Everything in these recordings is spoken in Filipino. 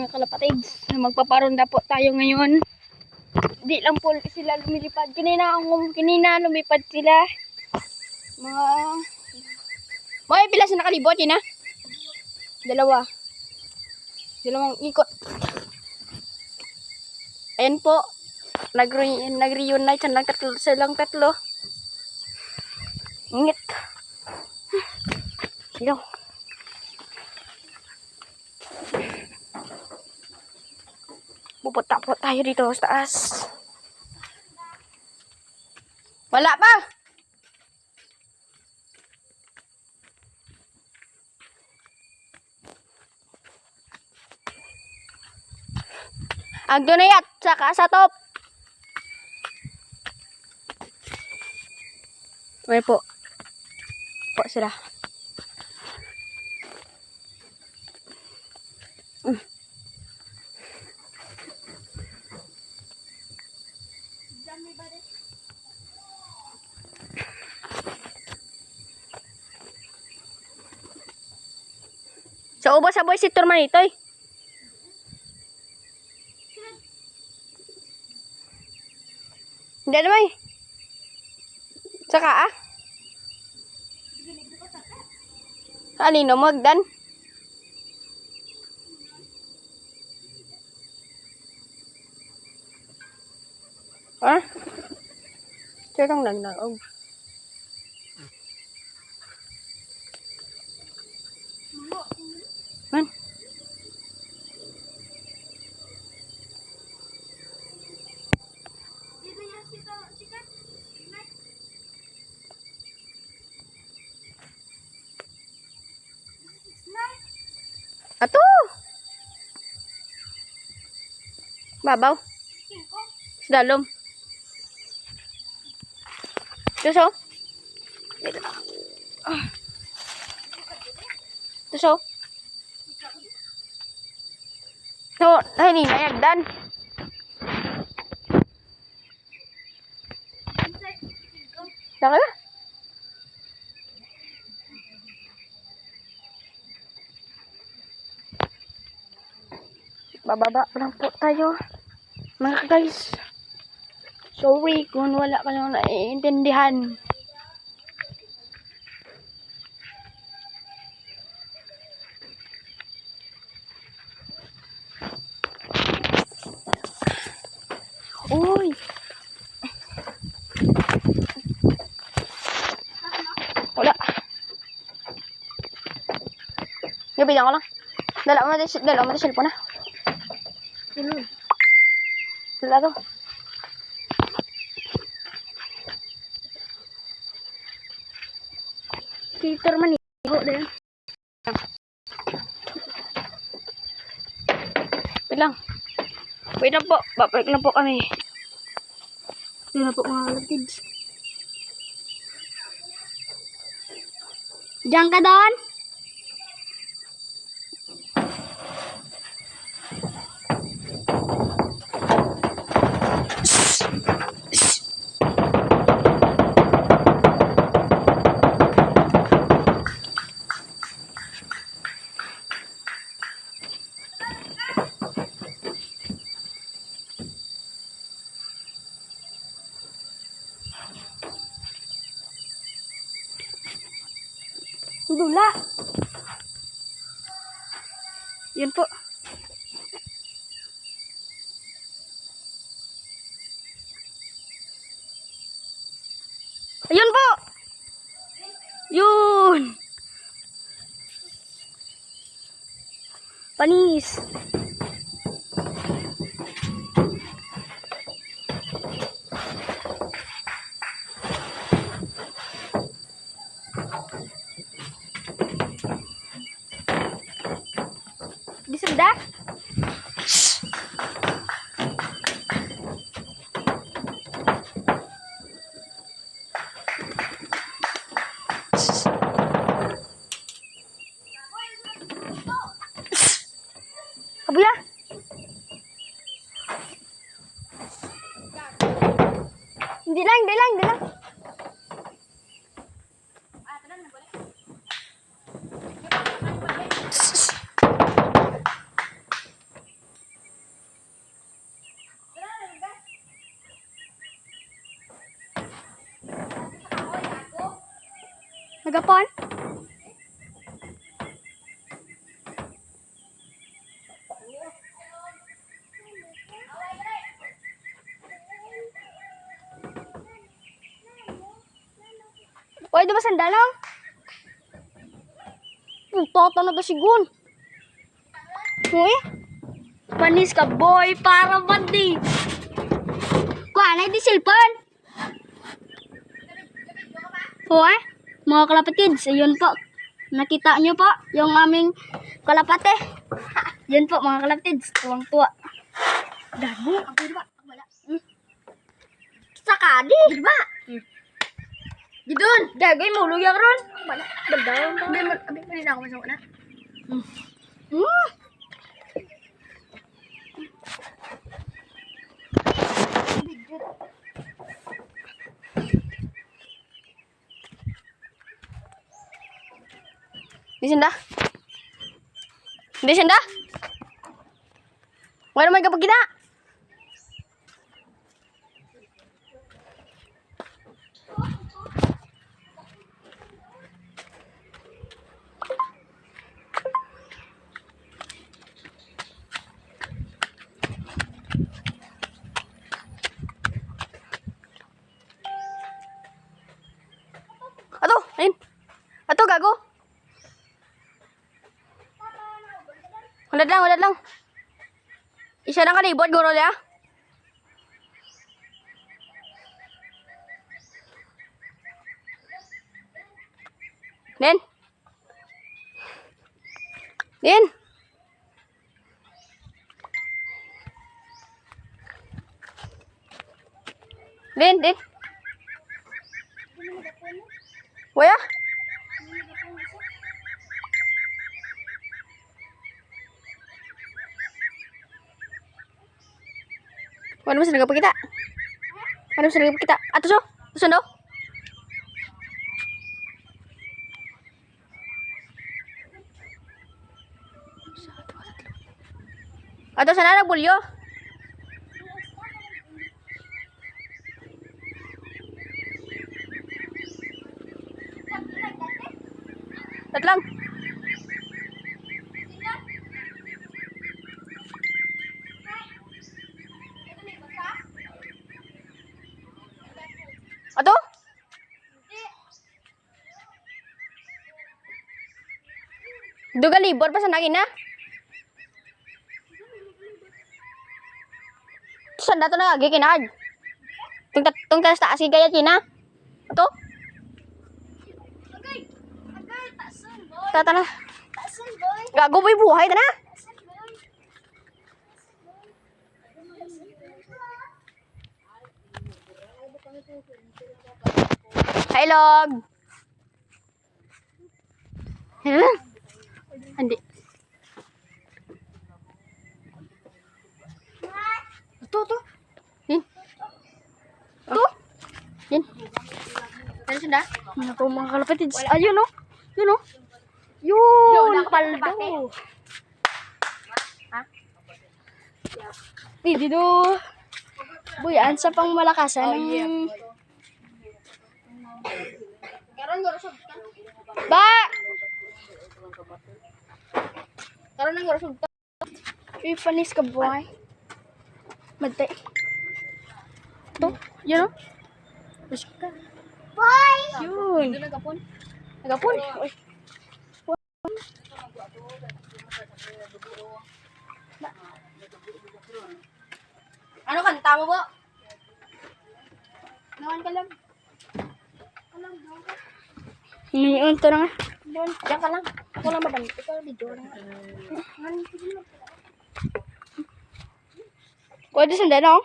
mga kalapatids. Magpaparonda po tayo ngayon. Di lang po sila lumilipad. Kanina lumipad sila. Mga pila sa nakalibot yun ha? Dalawang ikot. Ayan po. Nag-reunite silang tatlo. Ingit. Yo. Pupunta po tayo dito sa taas. Wala pa. Ang dunayat saka sa top. May po. Po sila. Sa ubos sa boy si Turman ito eh. Hindi naman eh. Saka ah. Alino magdan? Ah? Cirang nagnaog. Man. Ato. Babaw. Sedalom. Tuso. Tuso. No, ay ni nayagdan. Daka. Bababa lang po tayo. Mga guys. Sorry kung wala ka lang naiintindihan. Uy. Wala. Gabilang ko lang. Dala mo din cellphone na. Dala to. Peter man iho din. Wait lang po. Babalik lang po kami. Yun na po mga kids. Diyan ka doon? Dula. Yun po. Ayun po. Yun. Panis. Disunda? Abuya. Hindi lang. Nagapon? Pwede ba sandalong? Toto na to si Gun. Uy. Panis ka boy para bandi. Kuha na di cellphone. Uy. Mga kalapatids, ayun po. Nakita nyo po yung aming kalapate. Yan po mga kalapatids. Tuwang-tuwa. Damo. Ang birba. Wala. Sakadi. Birba. Gidon. Dagay mo. Luya ka ron. Wala. Bagdaw. Abi na ako masama na. Di senda. Di senda. Wala may kapag kita. Ato, ayun. Ato, gago. Hulat lang. Isa lang kalibot, guro niya. Din. Waya? Ano mas nagapakita? Ato so? Susundo? Ato sana nagbulyo? Tatlang. Ato? Duga libor pa sa nagin na? Sanda to nagagi kinag. Tung talas taas gaya China. Ato? Tata na. Gago boy buhay ta na. Hi log. Andi. Ito. Din. Din. Ano sanda? Ako mga kalapatids. Ayun no. Yun no. Yun paldo. Ha? Dito. Buyan sa pang malakasan ng Ba! Karon nang gorosog to. Panis ka boy. Matay. To, yun no? Busog ka. Boy! Yun. Nagapon. Uy. Ano kanta mo po? Nawan ka lang. Ngayon, ito na nga. Diyan ka lang. Ako lang mabanit. Ito, video lang. Pwede sanda na, oh.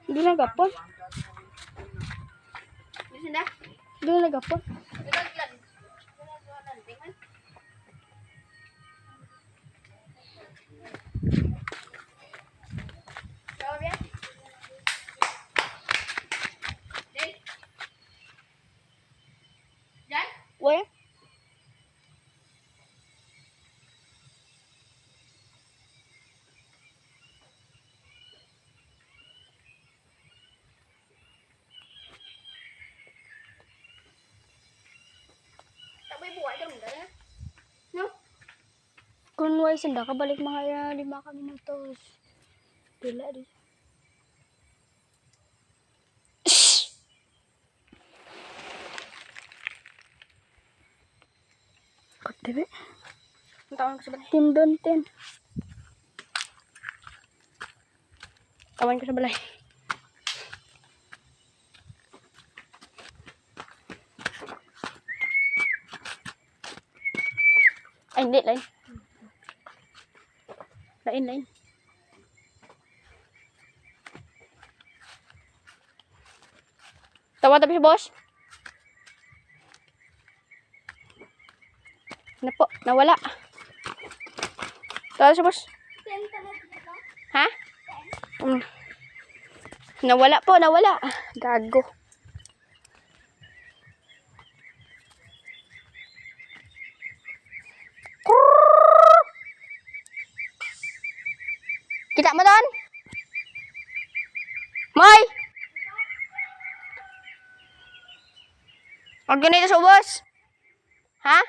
Hindi na gapon. Hindi na gapon. Where? guys, hindi kabalik mga 5 minutos. Pila di. Katebe. Taon ko sa balay. Tindon tin. Kawan ko sa balay. Ay, hindi. Lain. Lain. Tawa tapi si boss. Ano po? Nawala. Tawa si boss. Ha? Nawala po, nawala. Gago. Kita mo doon? Moy! Huwag ganito sa ubos. Ha?